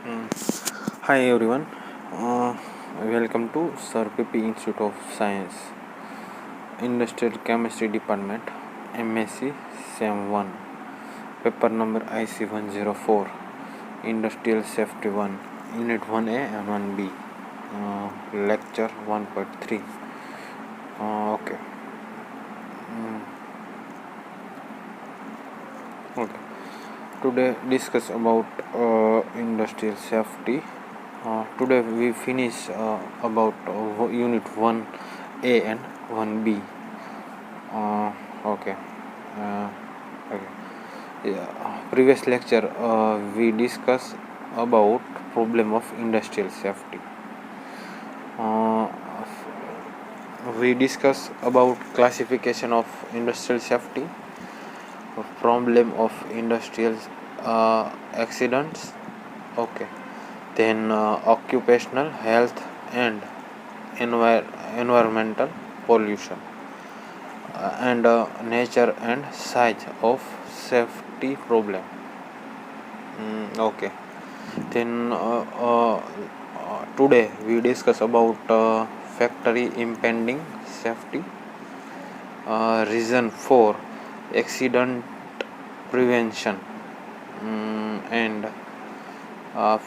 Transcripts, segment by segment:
Mm. Hi everyone, welcome to Sir PP Institute of Science, Industrial Chemistry Department, MSc SEM 1, paper number IC 104, Industrial Safety 1, Unit 1A and 1B, Lecture 1.3. Okay. Okay. Today discuss about industrial safety. Today we finish about Unit 1A and 1B. Okay. Uh, okay. Yeah. Previous lecture we discussed about problem of industrial safety. Uh, we discuss about classification of industrial safety, problem of industrial accidents. Okay. Then occupational health and environmental pollution, and nature and size of safety problem. Okay. Then today we discuss about factory impending safety, reason for accident prevention, and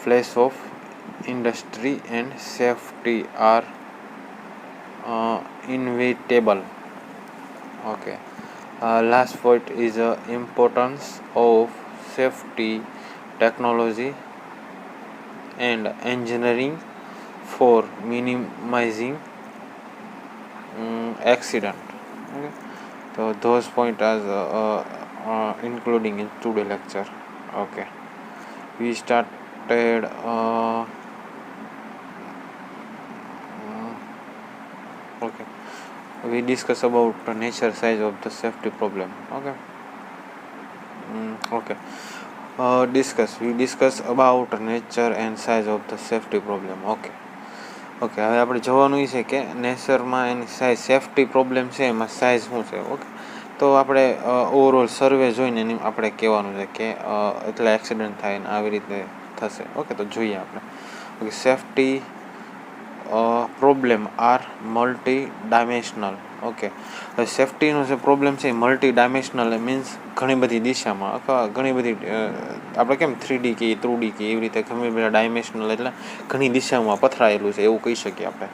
place of industry and safety are inevitable. Okay. Last point is importance of safety technology and engineering for minimizing accident. Okay. So those points are including in today lecture. Okay. We started. Okay. We discuss about the nature size of the safety problem. Okay. Okay. We discuss about nature and size of the safety problem. Okay. Okay, હવે આપણે જોવાનું એ છે કે નેચરમાં એની size safety problem છે એમાં size શું છે. Okay, તો આપણે ઓવરઓલ સર્વે જોઈને એની આપણે કહેવાનું છે કે એટલા એક્સિડન્ટ થાય ને આવી રીતે થશે. ઓકે, તો જોઈએ આપણે. Okay, safety problem are multidimensional. Okay, હવે સેફ્ટીનો જે પ્રોબ્લેમ છે એ મલ્ટી ડાયમેન્શનલ મીન્સ ઘણી બધી દિશામાં અથવા ઘણી બધી આપણે કેમ 3D કે 2D કે એવી રીતે ઘણી બધા ડાયમેન્શનલ એટલે ઘણી દિશામાં પથરાયેલું છે એવું કહી શકીએ આપણે.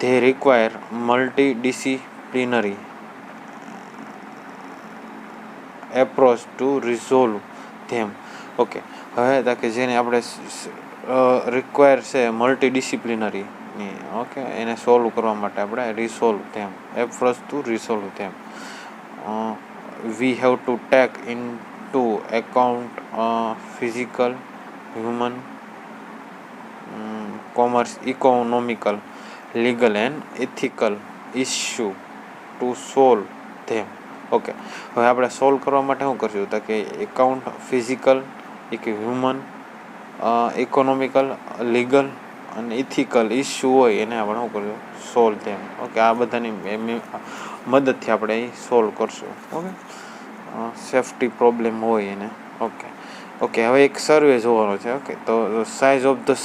They require multidisciplinary approach to resolve them. Okay, હવે કે જેને આપણે રિક્વાયર છે મલ્ટી ડિસિપ્લિનરી. ઓકે, એને સોલ્વ કરવા માટે આપણે resolve them, approach to resolve them. We have to take into account physical, human, commerce, economical, legal and ethical issue to solve them. Okay, હવે આપણે સોલ્વ કરવા માટે શું કરશું તો કે એકાઉન્ટ ફિઝિકલ, એક હ્યુમન, ઇકોનોમિકલ, લીગલ અને ઇથિકલ ઇસ્યુ હોય એને આપણે શું કરશું સોલ્વ ધેમ. ઓકે, આ બધાની મદદથી આપણે એ સોલ્વ કરશું. ઓકે, સેફ્ટી પ્રોબ્લેમ હોય એને. ઓકે. ઓકે, હવે એક સર્વે જોવાનો છે. ઓકે, તો size of the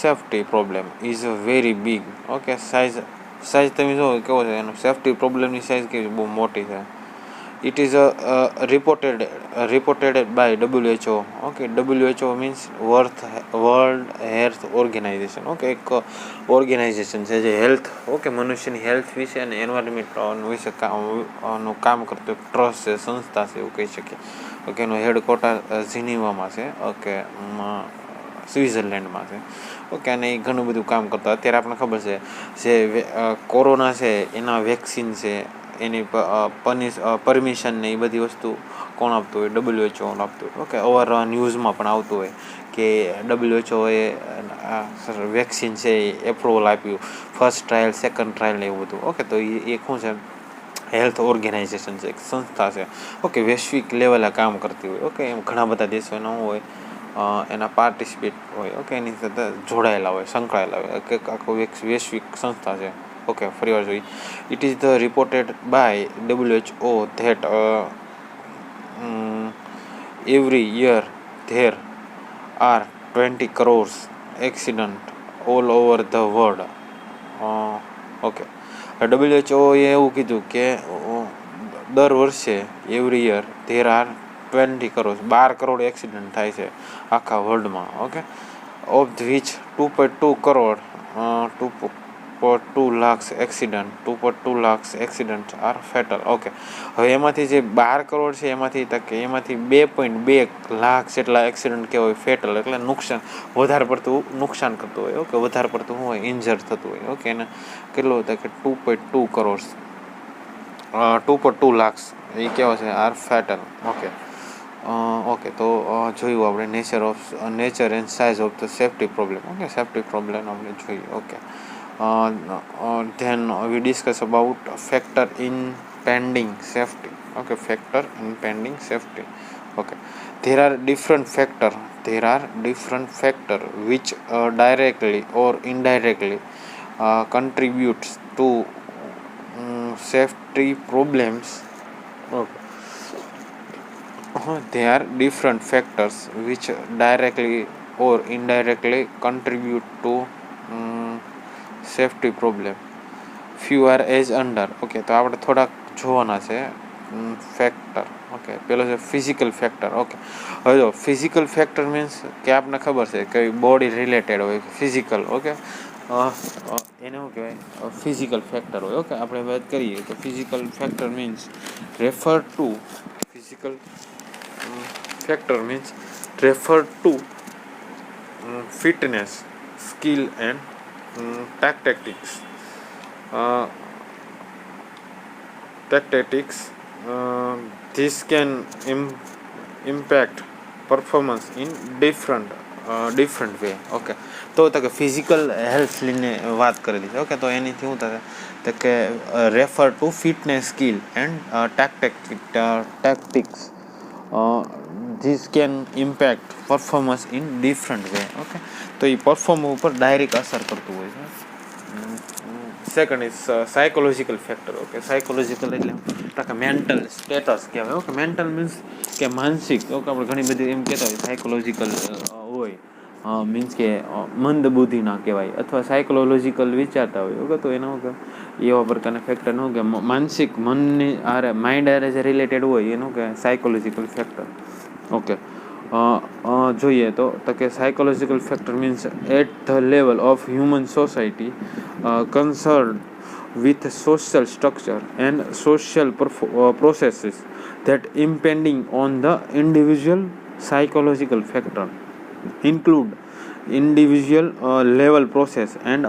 safety problem is very big. Okay, size તમે જુઓ કેવો છે એનો સેફ્ટી પ્રોબ્લેમની સાઇઝ કેવી બહુ મોટી છે. It is reported by WHO. Okay, WHO means world health organization. Okay, એક ઓર્ગેનાઇઝેશન છે જે હેલ્થ, ઓકે, મનુષ્યની હેલ્થ વિશે અને એન્વાયરમેન્ટ વિશે નું કામ કરતું એક ટ્રસ્ટ છે, સંસ્થા છે એવું કહી શકીએ. ઓકે, એનો હેડક્વાર્ટર જીનીવામાં છે. ઓકે, સ્વિટ્ઝરલેન્ડમાં છે. ઓકે, અને એ ઘણું બધું કામ કરતા. અત્યારે આપણને ખબર છે જે કોરોના છે એના વેક્સિન છે એની પરમિશન ને એ બધી વસ્તુ કોણ આપતું હોય? WHO આપતું હોય. ઓકે, અવારનવાર ન્યૂઝમાં પણ આવતું હોય કે WHO એ વેક્સિન છે એ એપ્રુવલ આપ્યું, ફર્સ્ટ ટ્રાયલ, સેકન્ડ ટ્રાયલ ને એવું બધું. ઓકે, તો એ એક શું છે હેલ્થ ઓર્ગેનાઇઝેશન છે, એક સંસ્થા છે. ઓકે, વૈશ્વિક લેવલે કામ કરતી હોય. ઓકે, એમ ઘણા બધા દેશો એના શું હોય એના પાર્ટિસિપેટ હોય. ઓકે, એની સાથે જોડાયેલા હોય, સંકળાયેલા હોય. આખું વૈશ્વિક સંસ્થા છે. ઓકે, ફરીવાર જોઈએ. It is the reported by WHO that every year there are 20 crores accident all over the world. Okay, WHO એ એવું કીધું કે દર વર્ષે every year there are 20 crore 12 crore accident થાય છે આખા વર્લ્ડમાં. Okay, of which 2.2 crore 2.2 lakh accident are fatal. Okay, હવે એમાંથી જે 12 કરોડ છે એમાંથી 2.2 લાખ જેટલા એક્સિડન્ટ કહેવાય ફેટલ, એટલે વધારે પડતું નુકસાન કરતું હોય. ઓકે, વધારે પડતું શું હોય, ઇન્જર થતું હોય. ઓકે, એને કેટલું હતા કે 2.2 કરોડ 2.2 લાખ એ કેવા છે આર ફેટલ. ઓકે, ઓકે, તો જોયું આપણે nature and size of the safety problem. Okay, safety problem આપણે જોઈએ. Okay, then we discuss about factor in pending safety. Okay, factor in pending safety. Okay, there are different factor which directly or indirectly contributes to safety problems. Okay, there are different factors which directly or indirectly contribute to safety problem. Few are as under. Okay, તો આપણે થોડાક જોવાના છે factor. Okay, પેલો છે physical factor. Okay, હવે જો physical factor means કે આપણને ખબર છે કે બોડી રિલેટેડ હોય ફિઝિકલ. ઓકે, એને શું કહેવાય, ફિઝિકલ ફેક્ટર હોય. ઓકે, આપણે વાત કરીએ તો physical factor means refer to physical fitness, skill and tactics. This can impact performance in different way. Okay, તો કે ફિઝિકલ હેલ્થ લઈને વાત કરેલી છે. ઓકે, તો એનીથી શું થશે તો કે refer to fitness, skill and tactics. This can impact performance in different way. Okay, તો એ પરફોર્મન્સ ઉપર ડાયરેક્ટ અસર કરતું હોય છે. Second is psychological factor. Okay, psychological એટલે મેન્ટલ સ્ટેટસ કહેવાય. ઓકે, મેન્ટલ મીન્સ કે માનસિક. ઓકે, આપણે ઘણી બધી એમ કહેતા હોય સાયકોલોજીકલ હોય, મીન્સ કે મંદ બુદ્ધિ ના કહેવાય, અથવા સાયકોલોજીકલ વિચારતા હોય. ઓકે, તો એના એવા પ્રકારના ફેક્ટર નું કે માનસિક મનની માઇન્ડ આરે જે રિલેટેડ હોય એનું કે સાયકોલોજીકલ ફેક્ટર. ઓકે, જોઈએ તો કે psychological factor means at the level of human society concerned with social structure and social processes that impending on the individual. Psychological factor include individual level process and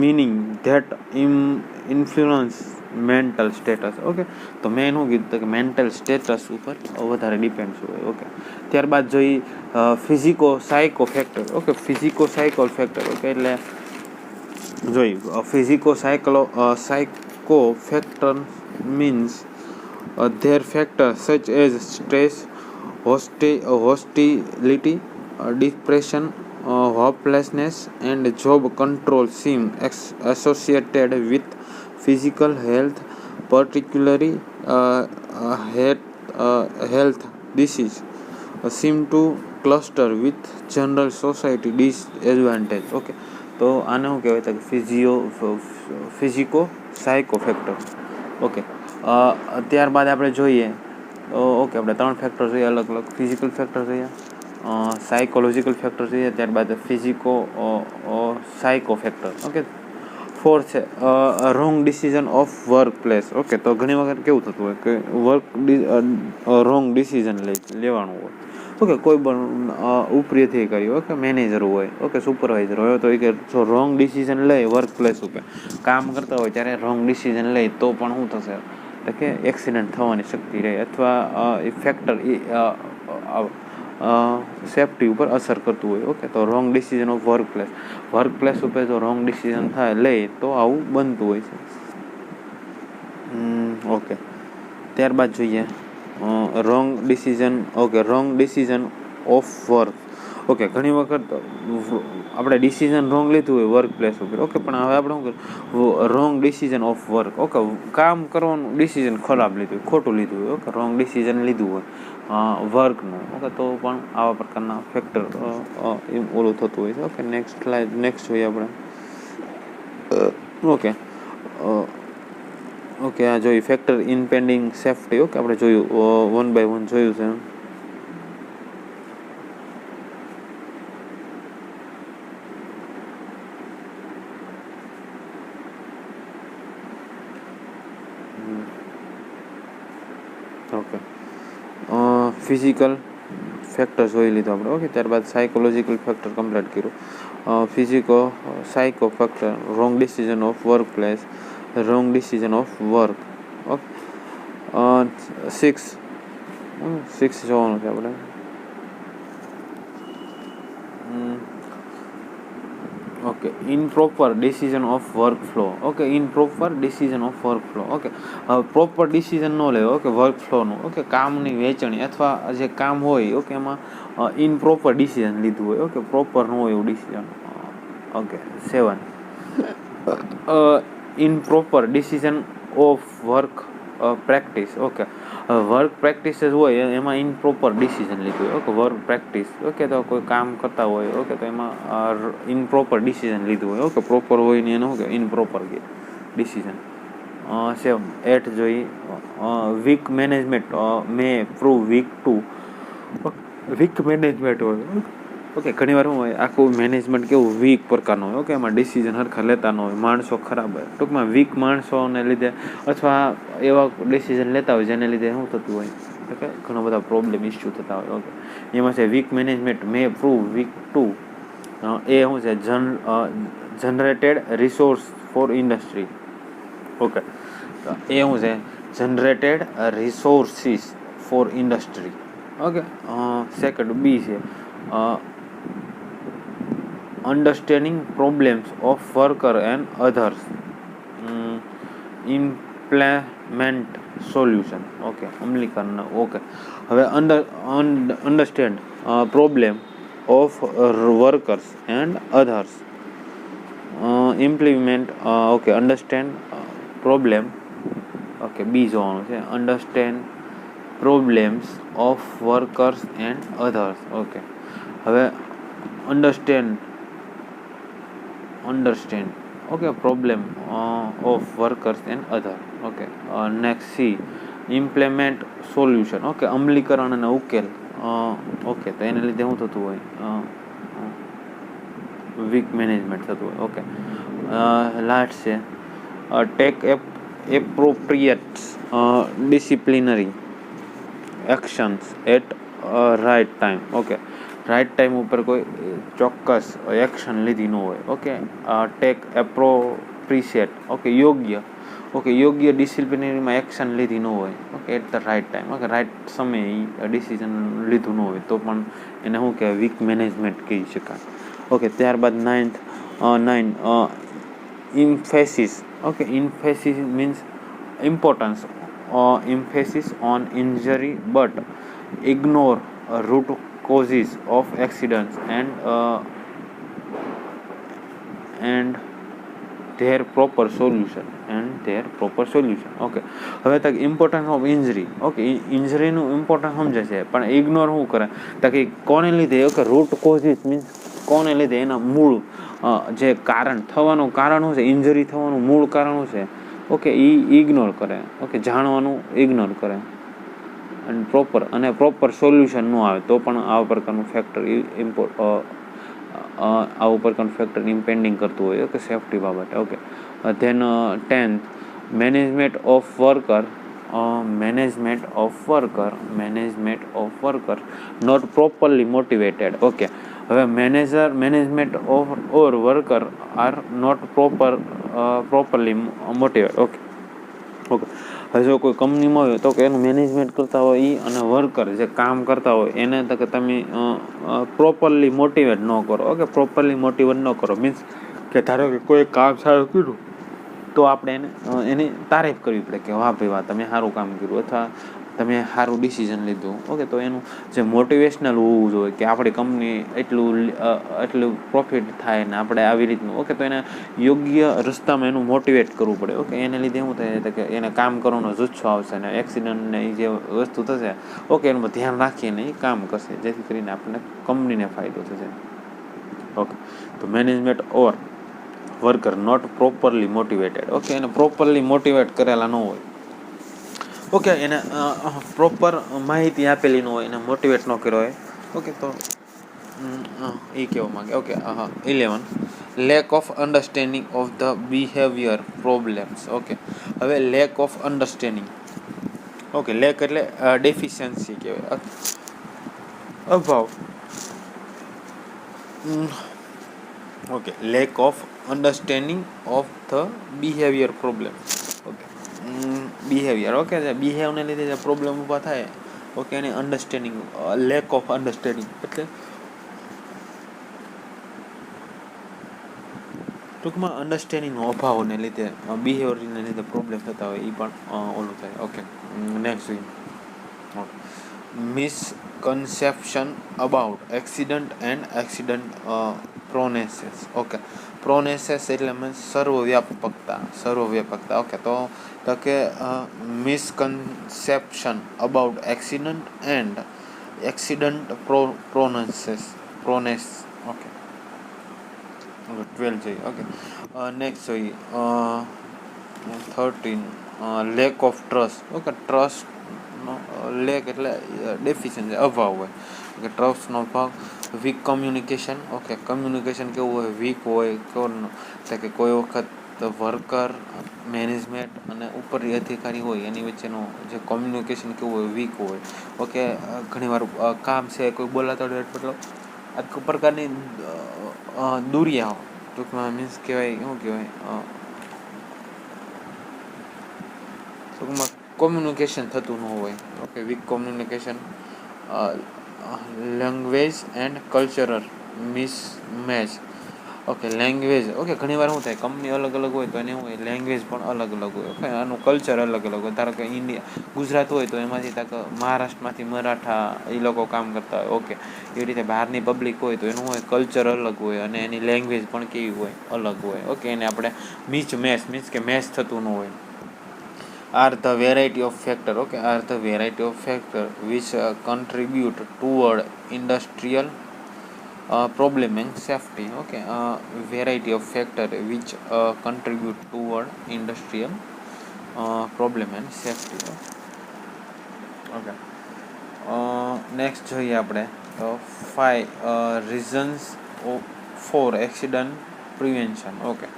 meaning that influence mental status. Okay, તો મેં શું કીધું કે mental status ઉપર વધારે depends હોય. Okay, ત્યારબાદ જોઈએ physico psycho factor. Okay, physico psycho factor. Okay, એટલે જોઈ physico psycho factor means there factor such as stress, hostility, depression, hopelessness and job control seem associated with physical health, particularly health disease seem to cluster with general society disadvantage. Okay, તો આને શું કહેવાય તો ફિઝિકો psycho factor. Okay, ત્યારબાદ આપણે જોઈએ તો okay, આપણે 3 ફેક્ટર જોઈએ અલગ અલગ. ફિઝિકલ ફેક્ટર જોઈએ, સાયકોલોજીકલ ફેક્ટર જોઈએ, ત્યારબાદ ફિઝિકો સાયકો ફેક્ટર. ઓકે, ફોર્થ છે wrong decision of work place. Okay, તો ઘણી વખત કેવું થતું હોય કે રોંગ ડિસિઝન લેવાનું હોય. ઓકે, કોઈ પણ ઉપરીથી કર્યું. ઓકે, મેનેજર હોય, ઓકે, સુપરવાઇઝર હોય, તો એ કે જો રોંગ ડિસિઝન લે વર્ક પ્લેસ ઉપર કામ કરતા હોય ત્યારે રોંગ ડિસિઝન લે તો પણ શું થશે તો કે એક્સિડન્ટ થવાની શક્તિ રહે, અથવા એ ફેક્ટર સેફ્ટી ઉપર અસર કરતું હોય. ઓકે, તો wrong decision of work place ઉપર જો રોંગ ડિસિઝન લે તો આવું બનતું હોય છે. ઓકે, ત્યારબાદ જોઈએ wrong decision. Okay, wrong decision of work. Okay, ઘણી વખત આપણે ડિસિઝન રોંગ લીધું હોય વર્ક પ્લેસ ઉપર. ઓકે, પણ હવે આપણે શું કરીએ wrong decision of work. Okay, કામ કરવાનું ડિસિઝન ખરાબ લીધું હોય, ખોટું લીધું હોય. ઓકે, રોંગ ડિસિઝન લીધું હોય વર્કનું. ઓકે, તો પણ આવા પ્રકારના ફેક્ટર ઓલું થતું હોય છે. ઓકે, નેક્સ્ટ જોઈએ આપણે. ઓકે ઓકે, આ જોઈએ ફેક્ટર ઇમ્પેન્ડિંગ સેફ્ટી. ઓકે, આપણે જોયું, 1 by 1 જોયું છે. ઓકે, ફિઝિકલ ફેક્ટર જોઈ લીધું આપણે. ઓકે, ત્યારબાદ સાયકોલોજીકલ ફેક્ટર કમ્પ્લીટ કર્યું. Psycho factor, wrong decision of work place, wrong decision of work. Okay, 6 જોવાનું છે આપણે. Okay, improper decision of work flow. Okay, improper decision of work flow. Okay, proper decision ન લેવો. Okay, work ફ્લોનું. Okay, કામની વહેંચણી અથવા જે કામ હોય, ઓકે, એમાં ઇનપ્રોપર ડિસિઝન લીધું હોય. ઓકે, પ્રોપર ન હોય એવું decision. Okay, 7 improper decision of work practice. Okay, work practices હોય એમાં ઇનપ્રોપર ડિસિઝન લીધું હોય. Okay, work practice. ઓકે, તો કોઈ કામ કરતા હોય, ઓકે, તો એમાં ઇનપ્રોપર ડિસિઝન લીધું હોય. ઓકે, પ્રોપર હોય ને એનું કે ઇનપ્રોપર ડિસિઝન. 8 જોઈ, weak management may prove weak too. Weak management હોય. ઓકે, ઘણી વાર શું હોય, આખું મેનેજમેન્ટ કેવું વીક પ્રકારનું હોય. ઓકે, એમાં ડિસિઝન હરખા લેતા ન હોય, માણસો ખરાબ હોય. ટૂંકમાં વીક માણસોને લીધે અથવા એવા ડિસિઝન લેતા હોય જેને લીધે શું થતું હોય, ઓકે, ઘણા બધા પ્રોબ્લેમ ઇસ્યુ થતા હોય. ઓકે, એમાં છે weak management may prove weak too. એ શું છે, generated resource for industry. Okay, એ શું છે, generated resources for industry. Okay, second b છે, understanding problems of worker and others, implement solution. Okay, અમલીકરણ. ઓકે, હવે understand problem of workers and others, implement. Okay, understand problem. Okay, b જોવાનું છે, understand problems of workers and others. Okay, હવે understand. Okay, problem of workers and other. Okay, next C, implement solution. Okay, અમલીકરણ અને ઉકેલ. Okay, તો એને લીધે શું થતું હોય, વીક મેનેજમેન્ટ થતું હોય. ઓકે, લાસ્ટ છે, take appropriate disciplinary actions at right time. Okay, right time ઉપર કોઈ ચોક્કસ એક્શન લીધી ન હોય. Okay, take appropriate. ઓકે, યોગ્ય. ઓકે, યોગ્ય ડિસિપ્લિનરીમાં એક્શન લીધી ન હોય. Okay, at the right time. Okay, right સમયે ડિસિઝન લીધું ન હોય તો પણ એને શું કહેવાય, વીક મેનેજમેન્ટ કહી શકાય. ઓકે, ત્યારબાદ 9 emphasis. Okay, emphasis means importance, emphasis on injury but ignore root causes of accidents and their proper solution. Okay, હવે તક ઇમ્પોર્ટન્સ ઓફ ઇન્જરી. ઓકે, ઇન્જરીનું ઇમ્પોર્ટન્સ સમજે છે પણ ઇગ્નોર શું કરે, તો કે કોને લીધે. ઓકે, રૂટ કોઝિસ મીન્સ કોને લીધે, એના મૂળ જે કારણ થવાનું કારણ શું છે, ઇન્જરી થવાનું મૂળ કારણ શું છે. ઓકે, એ ઇગ્નોર કરે. ઓકે, જાણવાનું ઇગ્નોર કરે અને પ્રોપર સોલ્યુશન ન આવે તો પણ આવા પ્રકારનું ફેક્ટર ઇમ્પેન્ડિંગ કરતું હોય. ઓકે, સેફ્ટી બાબતે. Okay, then 10 management of worker not properly motivated. Okay, હવે management of or worker are not properly motivate. Okay, હવે જો કોઈ કંપનીમાં હોય તો કે એનું મેનેજમેન્ટ કરતા હોય એ અને વર્કર જે કામ કરતા હોય એને તો કે તમે પ્રોપરલી મોટિવેટ ન કરો. ઓકે, પ્રોપરલી મોટિવેટ ન કરો મીન્સ કે ધારો કે કોઈ કામ સારું કર્યું તો આપણે એની તારીફ કરવી પડે કે વાહ ભાઈ વાહ, તમે સારું કામ કર્યું. અથવા તમે સારું ડિસિઝન લીધું, ઓકે, તો એનું જે મોટિવેશનલ હોવું જોઈએ કે આપણી કંપની એટલું પ્રોફિટ થાય ને આપણે આવી રીતનું, ઓકે, તો એને યોગ્ય રસ્તામાં એનું મોટિવેટ કરવું પડે, ઓકે. એને લીધે શું થાય કે એને કામ કરવાનો જુસ્સો આવશે ને એક્સિડન્ટને એ જે વસ્તુ થશે, ઓકે, એનું ધ્યાન રાખીને એ કામ કરશે, જેથી કરીને આપણને કંપનીને ફાયદો થશે, ઓકે. તો management or worker not properly motivated, okay, એને પ્રોપરલી મોટિવેટ કરેલા ન હોય, ઓકે, એને પ્રોપર માહિતી આપેલી ન હોય, એને મોટિવેટ ન કર્યો હોય, ઓકે. તો એ કહેવા માંગે, okay. 11 lack of understanding of the behaviour problems, okay. હવે lack of understanding, okay, lack એટલે ડેફિશિયન્સી કહેવાય, અભાવ, okay. Lack of understanding of the behaviour problem, okay. Behaviour, okay, બિહેવને લીધે જે પ્રોબ્લેમ ઊભા થાય, ઓકે, એની અન્ડરસ્ટેન્ડિંગ, લેક ઓફ અન્ડરસ્ટેન્ડિંગ એટલે ટૂંકમાં અન્ડરસ્ટેન્ડિંગનો અભાવને લીધે, બિહેવિયરને લીધે પ્રોબ્લેમ થતા હોય, એ પણ ઓલું થાય, ઓકે. નેક્સ્ટ જોઈએ, okay. Misconception about accident and accident proneness, okay. Proneness એટલે મીન્સ સર્વવ્યાપકતા, ઓકે. તો કે misconception about accident and accident proneness, okay. 12 જોઈએ, ઓકે. નેક્સ્ટ જોઈએ, 13 લેક ઓફ ટ્રસ્ટ, ઓકે. ટ્રસ્ટનો લેક એટલે ડેફિશિયન્સી, અભાવ હોય, ઓકે. ટ્રસ્ટનો અભાવ, વીક કમ્યુનિકેશન, ઓકે. કમ્યુનિકેશન કેવું હોય, વીક હોય, એટલે કે કોઈ વખત વર્કર, મેનેજમેન્ટ અને ઉપરી અધિકારી હોય એની વચ્ચેનું જે કોમ્યુનિકેશન કેવું હોય, વીક હોય, ઓકે. ઘણીવાર કામ છે કોઈ બોલાતો મતલબ આ પ્રકારની દુરિયા, ટૂંકમાં મીન્સ કહેવાય, શું કહેવાય, ટૂંકમાં કોમ્યુનિકેશન થતું ન હોય, okay. Weak communication, language and cultural mismatch, okay. Language, okay. ઘણીવાર શું થાય, કંપની અલગ અલગ હોય તો એને શું હોય, લેંગ્વેજ પણ અલગ અલગ હોય, ઓકે. આનું કલ્ચર અલગ અલગ હોય, ધારો કે ગુજરાત હોય તો એમાંથી મહારાષ્ટ્રમાંથી મરાઠા એ લોકો કામ કરતા હોય, ઓકે. એવી રીતે બહારની પબ્લિક હોય તો એનું હોય કલ્ચર અલગ હોય અને એની લેંગ્વેજ પણ કેવી હોય, અલગ હોય, ઓકે. એને આપણે મીન્સ કે મેચ થતું ન હોય. R the variety of factor, okay. R the variety of factor which contribute toward industrial problem and safety, okay. Variety of factor which contribute toward industrial problem and safety, okay. Next જોઈએ આપણે, તો 5 reasons for accident prevention, okay.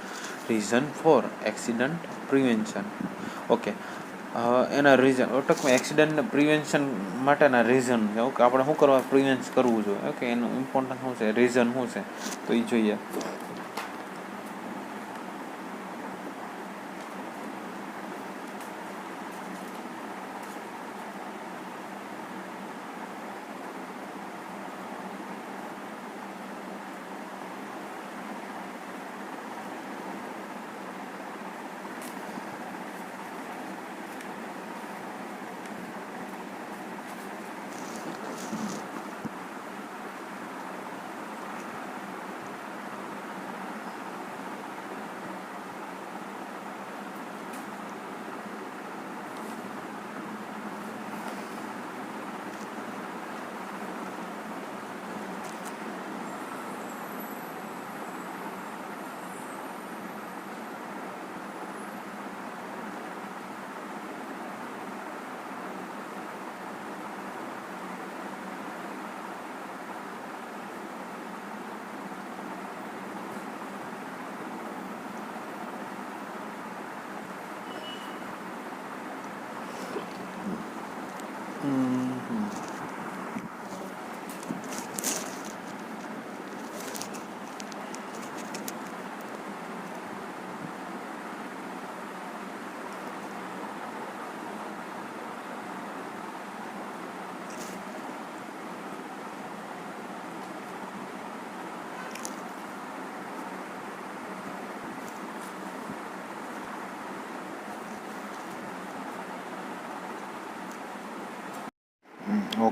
Reason for accident prevention, okay. એના reason, ટૂંકમાં accident prevention માટેના reason છે, okay. આપણે શું પ્રિવેન્સ કરવું જોઈએ, ઓકે. એનું ઇમ્પોર્ટન્ટ શું છે, રીઝન શું છે, તો એ જોઈએ.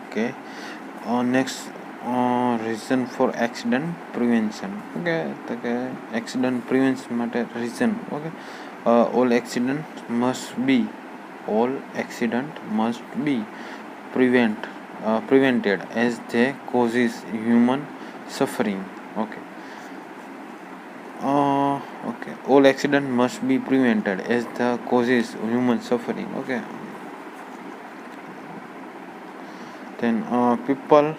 Okay. Next, reason for accident prevention. Okay, તો કે એક્સિડન્ટ પ્રિવેન્શન માટે reason. Okay, all accident must be prevented as they causes human suffering. Okay. Okay. All accident must be prevented as the causes human suffering. Okay. Then people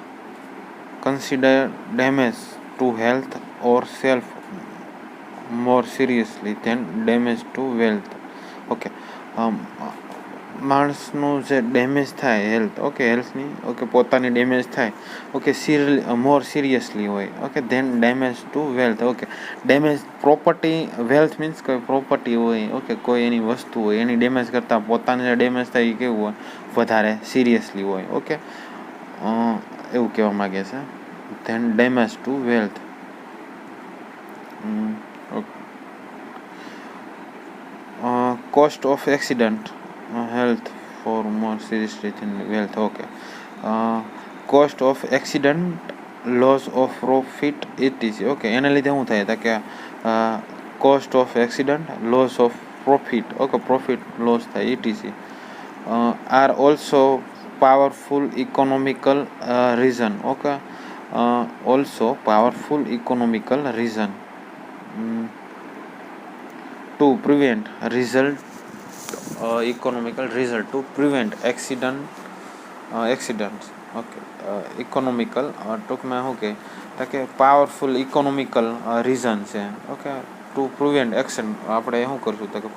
consider damage to health or self more seriously than damage to wealth. Okay, માણસનું જે damage થાય health, okay, હેલ્થની, okay, પોતાની damage થાય, okay, more seriously હોય, okay, than damage to wealth. Okay, damage property, wealth means કોઈ property હોય, okay, કોઈ એની વસ્તુ હોય, એની ડેમેજ કરતાં પોતાને જે ડેમેજ થાય એ કેવું હોય, વધારે સિરિયસલી હોય. ઓકે, એવું કહેવા માગે છે. Then damage to wealth. Cost of accident health for more seriously than wealth. Okay, cost of accident, loss of profit etc. Okay, એના લીધે શું થાય તો કે cost of accident, loss of profit, okay, profit loss થાય etc, are also powerful economical reason. Okay, also powerful economical reason to prevent economical result to prevent accidents. Okay, economical ટૂંકમાં શું કે પાવરફુલ ઇકોનોમિકલ રીઝન છે. Okay, two prevent accident, આપણે શું કરશું તો કે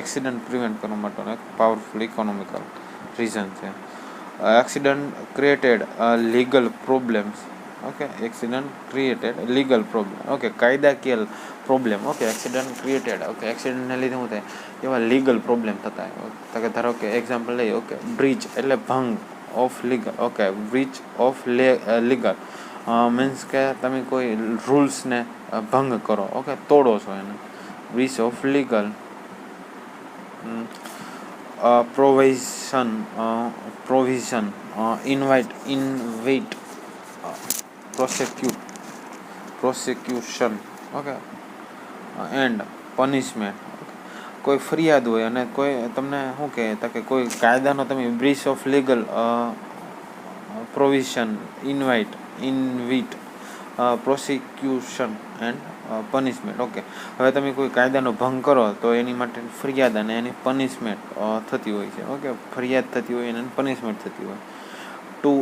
એક્સિડન્ટ પ્રિવેન્ટ કરવા માટેનો એક પાવરફુલ ઇકોનોમિકલ રીઝન છે. Accident created legal problems. Okay, accident created legal problem. Okay, કાયદાકીય problem. Okay, accident created, okay, એક્સિડન્ટને લીધે શું થાય, એવા લીગલ પ્રોબ્લેમ થતા હોય. તો કે ધારો કે એક્ઝામ્પલ લઈએ, ઓકે, બ્રીચ એટલે ભંગ of legal. Okay, breach of legal means કે તમે કોઈ રૂલ્સને ભંગ કરો, ઓકે, તોડો છો એને, breach of legal. Provision invite prosecution. Okay, and punishment. કોઈ ફરિયાદ હોય અને કોઈ તમને શું કહે કે કોઈ કાયદાનો તમે breach of legal provision invite prosecution and punishment. Okay, હવે તમે કોઈ કાયદાનો ભંગ કરો તો એની માટે ફરિયાદ અને એની પનિશમેન્ટ થતી હોય છે. ઓકે, ફરિયાદ થતી હોય અને પનિશમેન્ટ થતી હોય. ટુ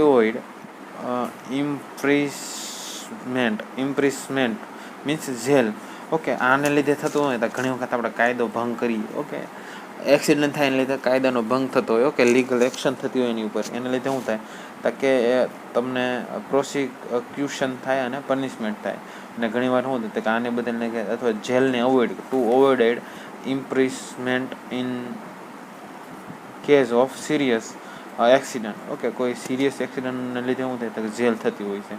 એવોઇડ ઇમ્પ્રિસમેન્ટ મીન્સ જેલ. ઓકે, આને લીધે થતું હોય તો ઘણી વખત આપણે કાયદો ભંગ કરીએ. ઓકે, એક્સિડન્ટ થાય એને લીધે કાયદાનો ભંગ થતો હોય, ઓકે, લીગલ એક્શન થતી હોય એની ઉપર, એને લીધે શું થાય તો કે તમને પ્રોસિક્યુશન થાય અને પનિશમેન્ટ થાય. અને ઘણીવાર શું થાય કે આને બદલને અથવા જેલને avoid imprisonment in case of serious accident. Okay, કોઈ સિરિયસ એક્સિડન્ટને લીધે શું થાય તો જેલ થતી હોય છે.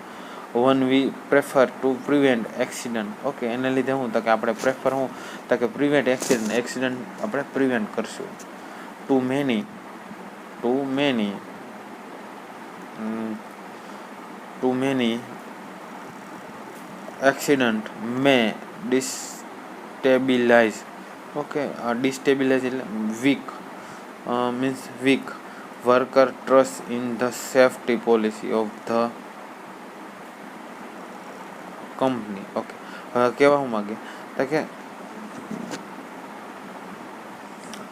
We prefer to prevent accident. Okay, એને લીધે શું તો કે આપણે પ્રેફર શું તો કે પ્રિવેન્ટ એક્સિડન્ટ આપણે પ્રિવેન્ટ કરશું. Too many accident may destabilise. Okay, destabilise એટલે weak worker trust in the safety policy of the company. Okay, હવે કહેવા હું માગે તો કે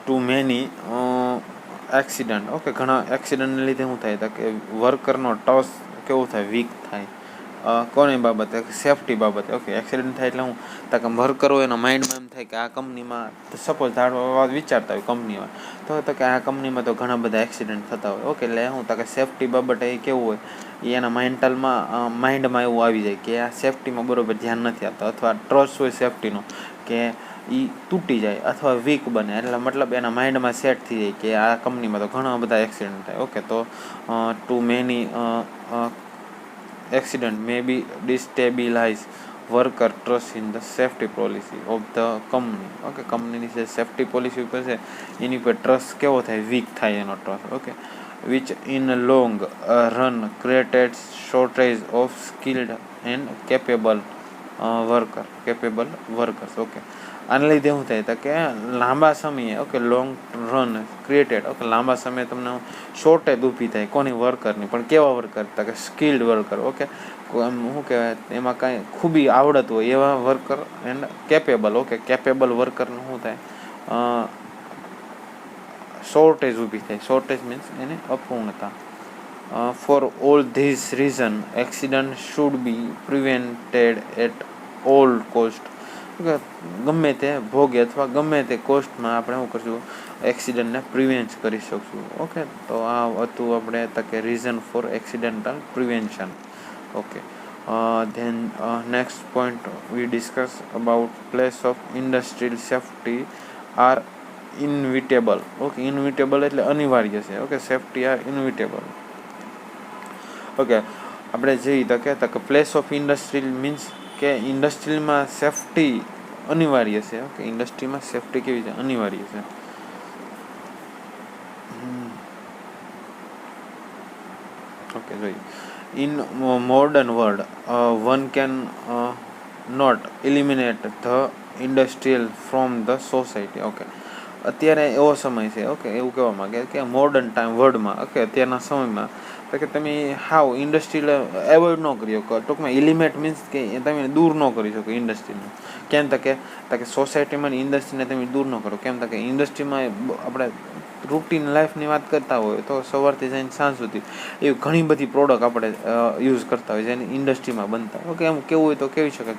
ટુ મેની એક્સિડન્ટ. ઓકે, ઘણા એક્સિડન્ટને લીધે શું થાય તો કે વર્કરનો ટ્રસ્ટ કેવું થાય, વીક થાય. કોની બાબતે, સેફ્ટી બાબતે. ઓકે, એક્સિડન્ટ થાય એટલે હું તો કે વર્કરો એના માઇન્ડમાં એમ થાય કે આ કંપનીમાં સપોઝ વિચારતા હોય કંપનીમાં તો કે આ કંપનીમાં તો ઘણા બધા એક્સિડન્ટ થતા હોય. ઓકે, એટલે હું તો કે સેફ્ટી બાબતે એ કેવું હોય, એ એના માઇન્ડમાં એવું આવી જાય કે આ સેફ્ટીમાં બરોબર ધ્યાન નથી આપતા, અથવા ટ્રસ્ટ હોય સેફ્ટીનો કે એ તૂટી જાય અથવા વીક બને, એટલે મતલબ એના માઇન્ડમાં સેટ થઈ જાય કે આ કંપનીમાં તો ઘણા બધા એક્સિડન્ટ થાય. ઓકે, તો too many accident may be destabilize worker trust in the safety policy of the company. Okay, કંપનીની જે સેફ્ટી પોલિસી ઉપર છે એની ઉપર ટ્રસ્ટ કેવો થાય, વીક થાય એનો trust. Okay, which in a long run created shortage of skilled and capable workers. Okay, આને લીધે શું થાય તો કે લાંબા સમયે લોંગ રન ક્રિએટેડ લાંબા સમયે તમને શોર્ટેજ ઊભી થાય કોની વર્કરની, પણ કેવા વર્કર તો કે સ્કિલ્ડ વર્કર. શું કહેવાય એમાં કાંઈ ખૂબી આવડત હોય એવા વર્કર એન્ડ કેપેબલ. કેપેબલ વર્કરનું શું થાય શોર્ટેજ ઊભી થાય. શોર્ટેજ મીન્સ એને અપૂર્ણતા. For all this reason accident should be prevented at all cost. ગમે તે ભોગે અથવા ગમે તે કોસ્ટમાં આપણે શું કરશું એક્સિડન્ટને પ્રિવેન્ટ કરી શકશું. તો આ હતું આપણે કે reason for accidental prevention. Then next point we discuss about place of industrial safety are inevitable. Inevitable એટલે અનિવાર્ય છે. Safety are inevitable. આપણે જોઈએ તો કે પ્લેસ ઓફ ઇન્ડસ્ટ્રીયલ મીન્સ કે ઇન્ડસ્ટ્રીમાં સેફ્ટી અનિવાર્ય છે. ઇન્ડસ્ટ્રીમાં સેફ્ટી કેવી છે અનિવાર્ય છે. જોઈએ in modern world one can not eliminate the industrial from the society. અત્યારે એવો સમય છે એવું કહેવા માંગે કે મોડર્ન ટાઈમ વર્લ્ડમાં અત્યારના સમયમાં તો કે તમે હાવ ઇન્ડસ્ટ્રીયલ એવોઇડ ન કરી શકો. ટૂંકમાં એલિમેન્ટ મીન્સ કે તમે દૂર ન કરી શકો ઇન્ડસ્ટ્રીને. કેમ તો કે સોસાયટીમાં ઇન્ડસ્ટ્રીને તમે દૂર ન કરો. કેમ તો કે ઇન્ડસ્ટ્રીમાં આપણે રૂટીન લાઈફની વાત કરતા હોય તો સવારથી જઈને સાંજ સુધી એવી ઘણી બધી પ્રોડક્ટ આપણે યુઝ કરતા હોય જેની ઇન્ડસ્ટ્રીમાં બનતા હોય. એમ કેવું હોય તો કેવી શકે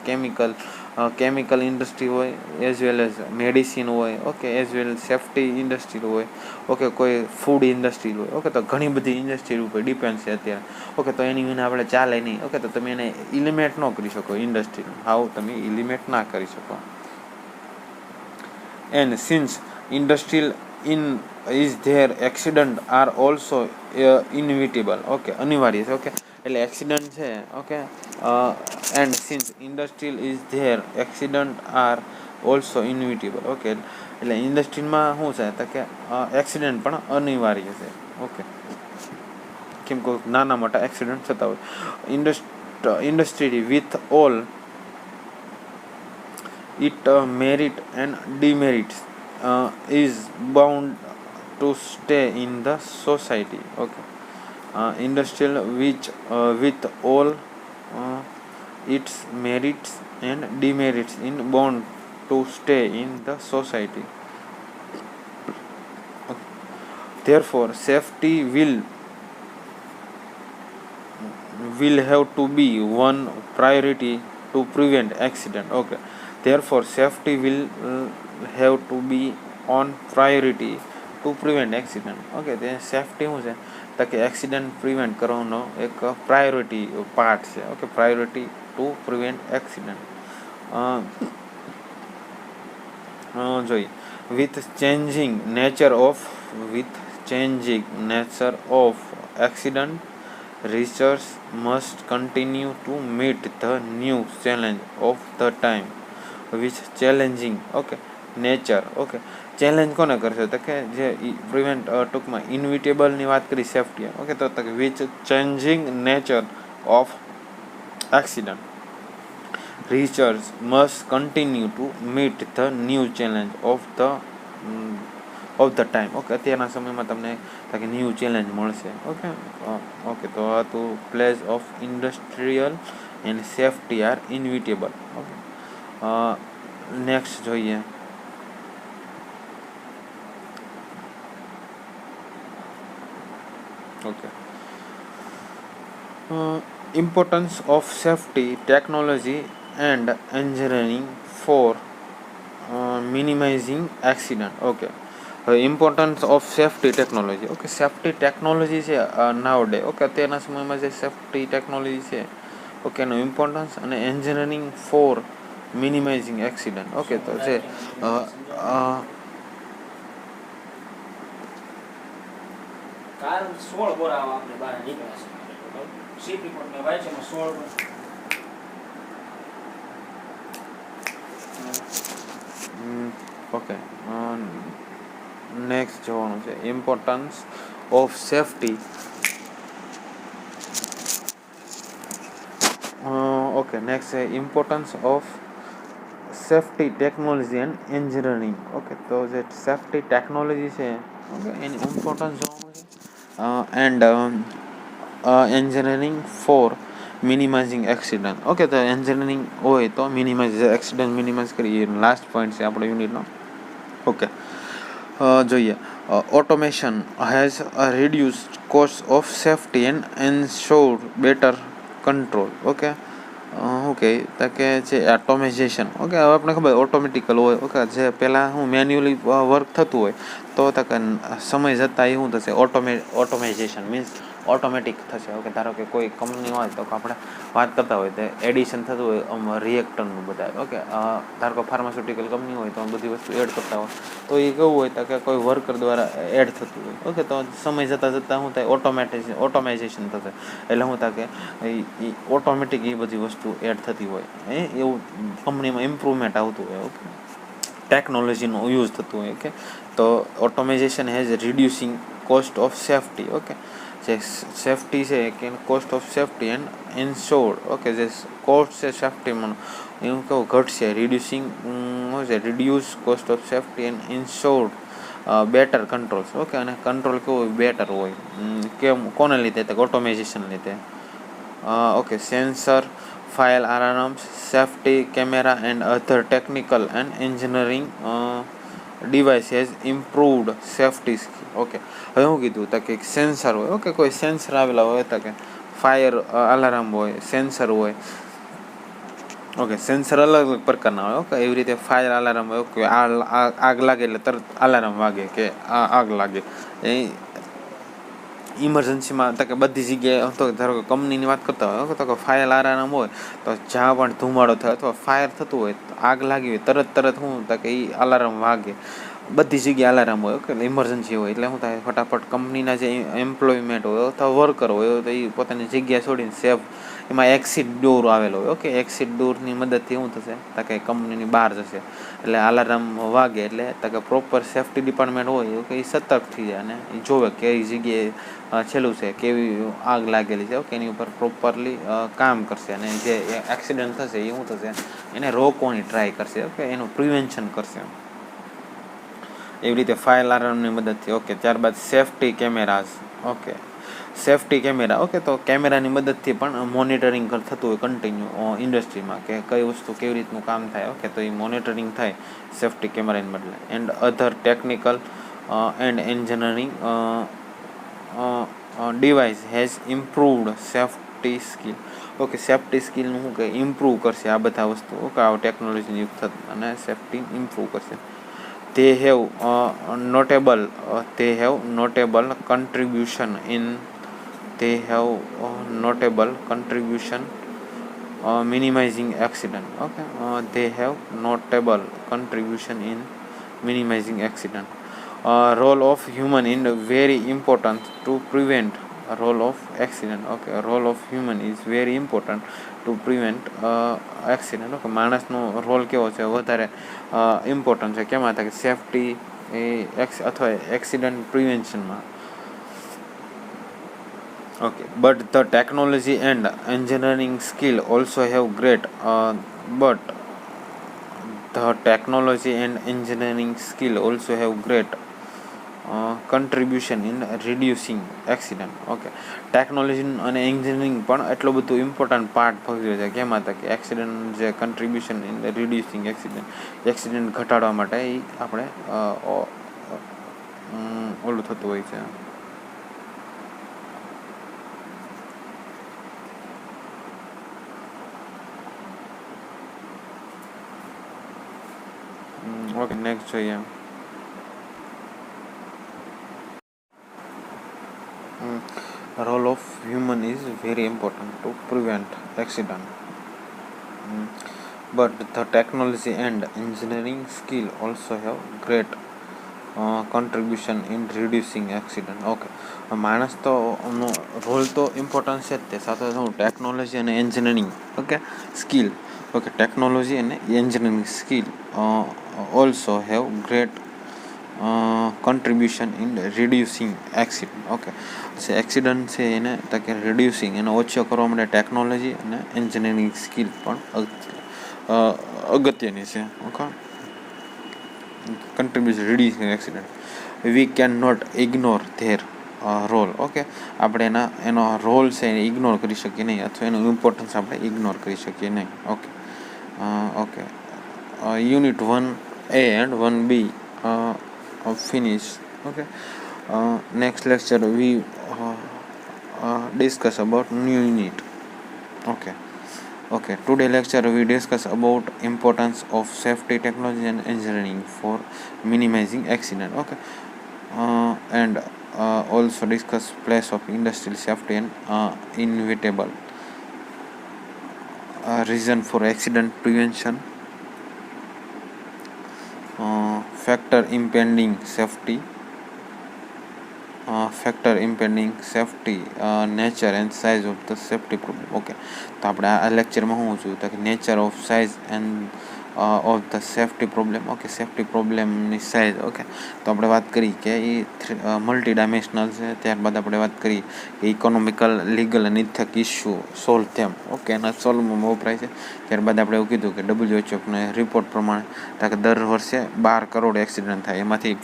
કેમિકલ ઇન્ડસ્ટ્રી હોય એઝ વેલ એઝ મેડિસિન હોય. એઝ વેલ સેફ્ટી ઇન્ડસ્ટ્રી હોય. કોઈ ફૂડ ઇન્ડસ્ટ્રી હોય. તો ઘણી બધી ઇન્ડસ્ટ્રી ઉપર ડિપેન્ડ છે અત્યારે. તો એની વિના આપણે ચાલે નહીં. તો તમે એને ઇલિમેટ ન કરી શકો ઇન્ડસ્ટ્રીનું. હાવ તમે ઇલિમેટ ના કરી શકો. And since industrial is there accident are also inevitable. અનિવાર્ય છે. એટલે એક્સિડન્ટ છે. And since industrial is there accident are also inevitable. એટલે ઇન્ડસ્ટ્રીમાં શું છે તો કે એક્સિડન્ટ પણ અનિવાર્ય છે. કેમ કે નાના મોટા એક્સિડન્ટ થતા હોય. Industry with all it merit and demerits is bound to stay in the society. Industrial which with all its merits and demerits in bound to stay in the society. Therefore safety will have to be one priority to prevent accident. Therefore safety will have to be on priority to prevent accident. તે safety શું છે તો કે accident prevent કરવાનો એક priority part છે. Priority two prevent accident. જોઈએ with changing nature of accident, research must continue to meet the new challenge of the time. Which challenging nature. Challenge કોને કરશે તો કે જે પ્રિવેન્ટ ટૂંકમાં ઇનવિટેબલની વાત કરી સેફ્ટી. તો which changing nature of accident research must continue to meet the new challenge of the time. અત્યારના સમયમાં તમને ન્યૂ ચેલેન્જ મળશે. તો આ તો place of industrial and safety are inevitable. Next જોઈએ importance of safety technology and engineering for minimizing accident. Importance of safety technology. Safety technology છે નાવડે. અત્યારના સમયમાં જે સેફ્ટી ટેકનોલોજી છે એનું ઇમ્પોર્ટન્સ અને એન્જિનિયરિંગ ફોર મિનિમાઇઝિંગ એક્સિડન્ટ. તો છે કારણ 16 બોરા આપણે બહાર નીકળ્યા છે. સીપ રિપોર્ટ મે વાંચ્યો 16. નેક્સ્ટ જોવાનું છે importance of safety. Okay, next importance of safety technology and engineering. Okay, તો જે સેફટી ટેકનોલોજી છે, ઓકે, એની ઇમ્પોર્ટન્સ જોવાનું છે. And engineering for minimizing accident. Okay, તો એન્જિનિયરિંગ હોય તો એક્સિડન્ટ મિનિમાઇઝ કરીએ, લાસ્ટ પોઈન્ટ છે આપણો યુનિટનો. ઓકે, જોઈએ. Automation has reduce cost of safety and ensure better control. Okay, શું કહે તો કે જે ઓટોમેઝેશન. ઓકે, હવે આપણે ખબર ઓટોમેટિકલ હોય. ઓકે, જે પહેલાં હું મેન્યુઅલી વર્ક થતું હોય તો કે સમય જતાં એ શું થશે, ઓટોમેઝેશન મીન્સ ઓટોમેટિક થશે. ઓકે, ધારો કે કોઈ કંપની હોય તો આપણે વાત કરતા હોય તો એડિશન થતું હોય રિએક્ટરનું બધા. ઓકે, ધારો કે ફાર્માસ્યુટિકલ કંપની હોય તો બધી વસ્તુ એડ કરતા હોય તો એ કેવું હોય તો કે કોઈ વર્કર દ્વારા એડ થતું હોય. ઓકે, તો સમય જતાં શું થાય, ઓટોમાઇઝેશન થશે. એટલે શું થાય કે એ ઓટોમેટિક એ બધી વસ્તુ એડ થતી હોય, એવું કંપનીમાં ઇમ્પ્રુવમેન્ટ આવતું હોય. ઓકે, ટેકનોલોજીનો યુઝ થતું હોય. ઓકે, તો automation has reducing cost of safety. Okay, જે સેફટી છે કે cost of safety and ensured. Okay, જે કોસ્ટ છે સેફટીમાં એવું કેવું ઘટશે. રિડ્યુસિંગ શું છે, reduce cost of safety and ensured better controls. Okay, અને કંટ્રોલ કેવું હોય, બેટર હોય. કેમ, કોને લીધે, તો ઓટોમાઇઝેશન લીધે. Okay, sensor, fire alarms, safety camera and other technical and engineering device has improved safety skill. Okay, હવે શું કીધું તો કે સેન્સર હોય. ઓકે, કોઈ સેન્સર આવેલા હોય તો કે ફાયર અલાર્મ હોય, સેન્સર હોય. ઓકે, સેન્સર અલગ અલગ પ્રકારના હોય. ઓકે, એવી રીતે ફાયર અલાર્મ હોય. ઓકે, આગ લાગે એટલે તરત અલાર્મ વાગે કે આગ લાગે. એ ઇમરજન્સીમાં તો કે બધી જગ્યાએ, તો ધારો કે કંપનીની વાત કરતા હોય તો કે ફાયર અલાર્મ હોય તો જ્યાં પણ ધુમાડો થાય અથવા ફાયર થતું હોય, આગ લાગી હોય, તરત શું તો કે એ અલાર્મ વાગે. બધી જગ્યાએ અલાર્મ હોય. ઓકે, ઇમરજન્સી હોય એટલે શું થાય, ફટાફટ કંપનીના જે એમ્પ્લોયમેન્ટ હોય અથવા વર્કર હોય તો એ પોતાની જગ્યા છોડીને સેફ, એમાં એક્સિટ ડોર આવેલો હોય. ઓકે, એક્સિટ ડોરની મદદથી શું થશે તો કે કંપનીની બહાર જશે. એટલે અલાર્મ વાગે એટલે તો કે પ્રોપર સેફ્ટી ડિપાર્ટમેન્ટ હોય કે એ સતર્ક થઈ જાય અને એ જોવે કે એ જગ્યાએ છેલ્લું છે, કેવી આગ લાગેલી છે. ઓકે, એની ઉપર પ્રોપરલી કામ કરશે અને જે એક્સિડન્ટ થશે એ શું થશે, એને રોકવાની ટ્રાય કરશે. ઓકે, એનું પ્રિવેન્શન કરશે. એવી રીતે ફાયર અલાર્મની મદદથી. ઓકે, ત્યારબાદ safety cameras. Okay, safety camera. Okay, તો કેમેરાની મદદથી પણ મોનિટરિંગ થતું હોય કન્ટિન્યુ ઇન્ડસ્ટ્રીમાં કે કઈ વસ્તુ કેવી રીતનું કામ થાય. ઓકે, તો એ મોનિટરિંગ થાય સેફટી કેમેરાની બદલે. And other technical and engineering device has improved safety skill. Okay, safety સ્કિલનું શું કહે, ઇમ્પ્રૂવ કરશે આ બધા વસ્તુ. ઓકે, આ ટેકનોલોજીની યુક્ત અને સેફટી ઇમ્પ્રૂવ કરશે. They have notable contribution in they have notable contribution minimizing accident. Okay, they have notable contribution in minimizing accident. Role of human in very important to prevent role of accident. Okay, role of human is very important to prevent accident. Okay, માણસનો role કેવો છે, વધારે important છે કેમાં થાય કે safety અથવા accident પ્રિવેન્શનમાં. Okay, but the technology and engineering skill also have great but the technology and engineering skill also have great contribution in reducing accident. Okay, technology અને એન્જિનિયરિંગ પણ એટલો બધું ઇમ્પોર્ટન્ટ પાર્ટ ભજવે છે કેમાં હતા કે એક્સિડન્ટ જે કન્ટ્રીબ્યુશન ઇન રિડ્યુસિંગ એક્સિડન્ટ ઘટાડવા માટે એ આપણે ઓલું થતું હોય છે. ઓકે, નેક્સ્ટ જોઈએ. Role of human is very important to prevent accident. But the technology and engineering skill also have great contribution in reducing accident. Okay, માણસ તો રોલ તો ઇમ્પોર્ટન્સ છે જ તે સાથે શું ટેકનોલોજી અને engineering. Okay, skill. Okay, technology અને engineering skill also have great contribution in reducing accident. Okay, accident છે એને તો કે રિડ્યુસિંગ એને ઓછો કરવા માટે ટેકનોલોજી અને એન્જિનિયરિંગ સ્કિલ પણ અગત્યની છે. Okay, contribution reducing accident. We can not ignore their role. Okay, આપણે એનો રોલ છે એને ઇગ્નોર કરી શકીએ નહીં, અથવા એનું ઇમ્પોર્ટન્સ આપણે ઇગ્નોર કરી શકીએ નહીં. Okay, okay, unit 1A and 1B finish. Okay, next lecture we discuss about new unit. Okay, today lecture we discuss about importance of safety technology and engineering for minimizing accident. Okay, and also discuss place of industrial safety and inevitable reason for accident prevention, factor impending safety, nature and size of the safety problem. Okay, તો આપણે આ લેક્ચરમાં શું જોયું તો કે nature of size and of the safety problem. Okay, safety પ્રોબ્લેમની size. Okay, તો આપણે વાત કરી કે એ મલ્ટી ડાયમેન્શનલ છે. ત્યારબાદ આપણે વાત કરી કે ઇકોનોમિકલ, લીગલ અને ઇથિક ઇસ્યુ સોલ્વ તેમ. ઓકે, એના સોલ્વમાં વપરાય છે. ત્યારબાદ આપણે એવું કીધું કે WHO રિપોર્ટ પ્રમાણે કે દર વર્ષે 12 કરોડ એક્સિડન્ટ થાય, એમાંથી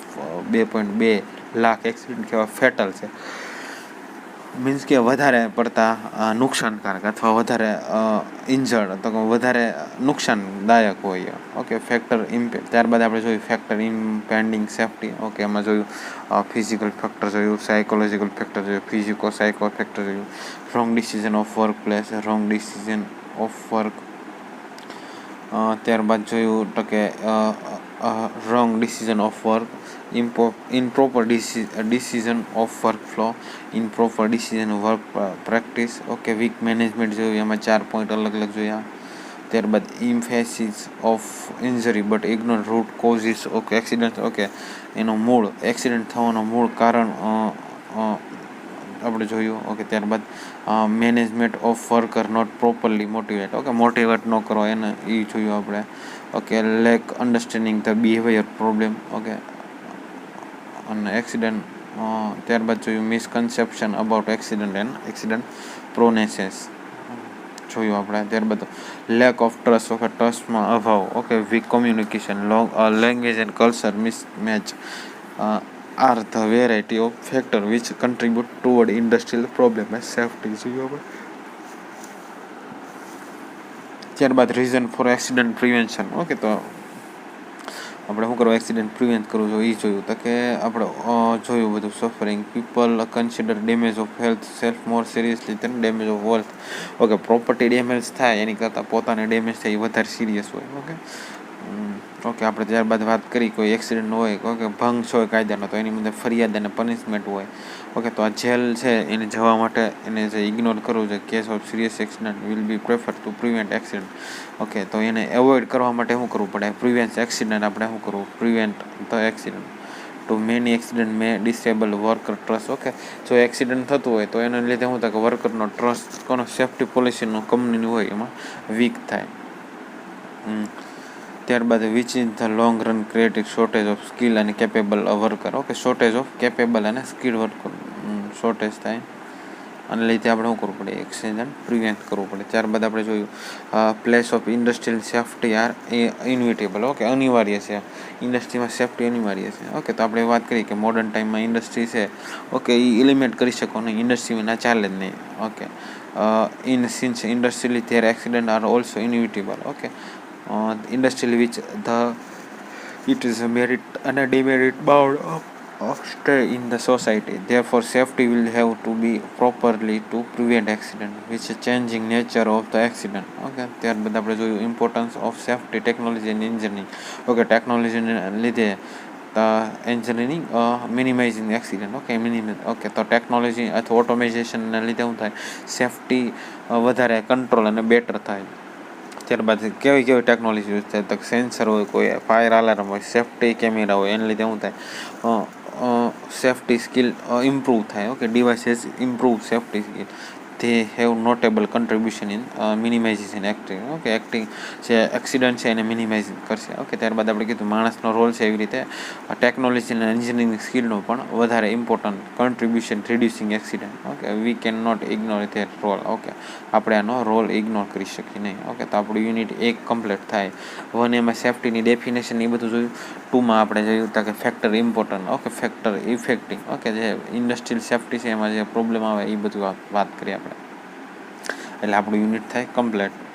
2.2 લાખ એક્સિડન્ટ કેવા ફેટલ છે. મીન્સ કે વધારે પડતા નુકસાનકારક અથવા વધારે ઇન્જર્ડ તો વધારે નુકસાનદાયક હોય. Okay, factor impact. ત્યારબાદ આપણે જોયું ફેક્ટર ઇમ્પેન્ડિંગ સેફ્ટી. ઓકે, એમાં જોયું ફિઝિકલ ફેક્ટર જોયું, સાયકોલોજીકલ ફેક્ટર જોયું, ફિઝિકો સાયકો ફેક્ટર જોયું, wrong decision of work place, wrong decision of work. ત્યારબાદ જોયું તો કે wrong decision of work, improper decision of workflow, improper decision of work practice. Okay, weak management જોયું, એમાં 4 point અલગ અલગ જોયા. ત્યારબાદ emphasis of injury but ignore root causes of accident. Okay, એનો મૂળ એક્સિડન્ટ થવાનો મૂળ કારણ આપણે જોયું. ઓકે, ત્યારબાદ management of worker not properly motivate. Okay, motivate ન કરો એને એ જોયું આપણે. Okay, lack understanding the behaviour problem. Okay, અને એક્સિડન્ટ. ત્યારબાદ જોયું misconception about accident and accident proneness જોયું આપણે. ત્યારબાદ લેક ઓફ ટ્રસ્ટ. ઓકે, ટ્રસ્ટમાં અભાવ. Okay, weak communication, language and culture mismatch are the variety of factor which contribute toward industrial problem and safety જોયું આપણે. ત્યારબાદ reason for accident prevention. Okay, તો આપણે શું કરવું એક્સિડન્ટ પ્રિવેન્ટ કરવું જોઈએ એ જોયું. તો કે આપણે જોયું બધું suffering people consider damage of health self more seriously than damage of wealth. Okay, property damage થાય એની કરતાં પોતાને ડેમેજ થાય એ વધારે સિરિયસ હોય. ઓકે, આપણે ત્યારબાદ વાત કરી કોઈ એક્સિડન્ટ હોય, ઓકે, ભંગ હોય કાયદાનો, તો એની અંદર ફરિયાદ અને પનિશમેન્ટ હોય. ઓકે, તો આ જેલ છે એને જવા માટે એને જે ઇગ્નોર કરવું છે. Case of serious accident will be prefer to prevent accident. Okay, તો એને એવોઇડ કરવા માટે શું કરવું પડે? પ્રિવેન્ટ એક્સિડન્ટ આપણે શું કરવું? Prevent the accident. Too many accident may disable worker trust. Okay, જો એક્સિડન્ટ થતું હોય તો એના લીધે શું થાય કે વર્કરનો ટ્રસ્ટ કોનો સેફ્ટી પોલિસીનો કંપનીની હોય એમાં વીક થાય. ત્યારબાદ which is the long run creative shortage of skill અને capable worker. Okay, shortage of capable અને સ્કિલ વર્કર શોર્ટેજ થાય, અને લીધે આપણે શું કરવું પડે? એક્સિડન્ટ પ્રિવેન્ટ કરવું પડે. ત્યારબાદ આપણે જોયું place of industrial safety are inevitable. Okay, અનિવાર્ય છે. ઇન્ડસ્ટ્રીમાં સેફ્ટી અનિવાર્ય છે. ઓકે, તો આપણે વાત કરીએ કે મોડર્ન ટાઈમમાં ઇન્ડસ્ટ્રી છે, ઓકે, એ એલિમેન્ટ કરી શકો નહીં, ઇન્ડસ્ટ્રી વિના ચાલે જ નહીં. Okay, in since industrially there accident are also inevitable. Okay, industrial which the it is a merit and a demerit bound of stay in the society. Therefore, safety will have to be properly to prevent accident, which is changing nature of the accident. Okay, ત્યારબાદ આપણે જોયું importance of safety technology and engineering. Okay, ટેકનોલોજીને લીધે engineering મિનિમાઇઝિંગ accident. Okay, તો technology અથવા ઓટોમાઇઝેશનના લીધે શું થાય? સેફ્ટી વધારે કંટ્રોલ અને બેટર થાય. ત્યારબાદ કેવી ટેકનોલોજી યુઝ થાય? તો સેન્સર હોય, કોઈ ફાયર અલાર્મ હોય, સેફ્ટી કેમેરા હોય, એના લીધે શું થાય? સેફ્ટી સ્કિલ ઇમ્પ્રૂવ થાય. Okay, devices improve safety skill. they have notable contribution in minimization acting. Okay acting જે એક્સિડન્ટ છે એને મિનિમાઇઝ કરશે. ઓકે ત્યારબાદ આપણે કીધું માણસનો રોલ છે, એવી રીતે ટેકનોલોજી અને એન્જિનિયરિંગ સ્કિલનો પણ વધારે important contribution reducing accident. Okay we can not ignore that role. Okay આપણે આનો રોલ ઇગ્નોર કરી શકીએ નહીં. ઓકે તો આપણું યુનિટ 1 કમ્પ્લીટ થાય. 1 એમાં સેફ્ટીની ડેફિનેશન એ બધું જોયું. 2માં આપણે જોયું હતા કે factor important. Okay factor affecting. Okay જે ઇન્ડસ્ટ્રીયલ સેફ્ટી છે એમાં જે પ્રોબ્લેમ આવે એ બધું વાત કરીએ આપણે, એટલે આપણું યુનિટ થાય કમ્પ્લીટ.